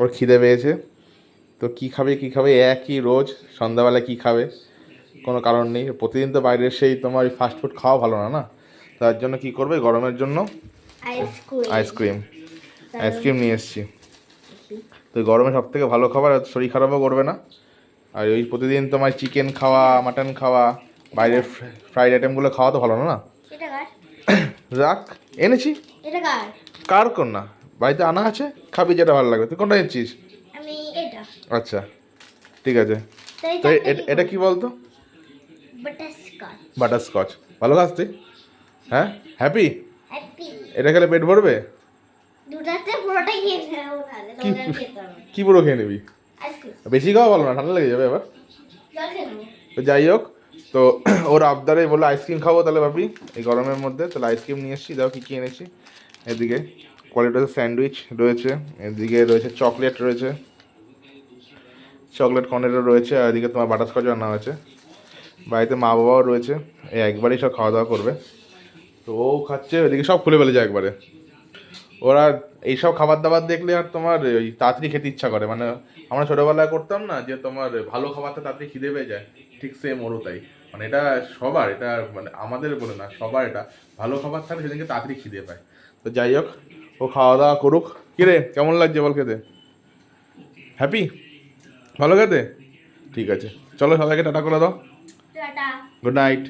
ওর খিদে পেয়েছে, তো কী খাবে কী খাবে, একই রোজ সন্ধ্যাবেলায় কী খাবে কোনো কারণ নেই। প্রতিদিন তো বাইরের সেই তোমার ফাস্ট ফুড খাওয়া ভালো না, না? তার জন্য কী করবে, গরমের জন্য আইসক্রিম আইসক্রিম নিয়ে এসেছি। তো গরমে সব থেকে ভালো খাবার, শরীর খারাপও করবে না। আর ওই প্রতিদিন তোমার চিকেন খাওয়া, মাটন খাওয়া, বাইরের ফ্রাইড আইটেমগুলো খাওয়া তো ভালো না, না? রাখ, এনেছি। কার কোন না, বাড়িতে আনা আছে, খাবি যেটা ভালো লাগবে। তুই কোনটা নিচ্ছিস? আচ্ছা, ঠিক আছে। তো এটা কি বলতো? বাটারস্কচ। ভালো খাস তুই? হ্যাঁ, হ্যাপি? এটা খেলে পেট ভরবে? কি কি পুরো খেয়ে নিবি? বেশি খাওয়া ভালো না, ঠান্ডা লেগে যাবে এবার। তো যাই হোক, তো ওর আবদারে বললো আইসক্রিম খাবো, তাহলে ভাবি এই গরমের মধ্যে তাহলে আইসক্রিম নিয়ে এসেছি। দাও কী কী এনেছি। এদিকে কোয়ালিটি স্যান্ডউইচ রয়েছে, এদিকে রয়েছে চকলেট রয়েছে, চকলেট কর্নেরও রয়েছে, আর এদিকে তোমার বাটারস্কচও আনা হয়েছে। বাড়িতে মা বাবাও রয়েছে, এই একবারই সব খাওয়া দাওয়া করবে। তো ও খাচ্ছে, ওইদিকে সব খুলে ফেলেছে একবারে। ওরা এইসব খাবার দাবার দেখলে আর তোমার ওই তাড়াতাড়ি খেতে ইচ্ছা করে, মানে আমরা ছোটোবেলায় করতাম না যে তোমার ভালো খাবারটা তাড়াতাড়ি খিদে পেয়ে যায়, ঠিক সেম ওরও তাই। মানে এটা সবার, এটা মানে আমাদের বলে না, সবার এটা ভালো খাবার থাকলে সেদিনকে তাড়াতাড়ি খিদে পায়। তো যাই হোক, ও খাওয়া দাওয়া করুক। কিরে, কেমন লাগছে বল খেতে? হ্যাপি? ভালো খেতে? ঠিক আছে, চলো সবাইকে টাটা করে দাও। Good night.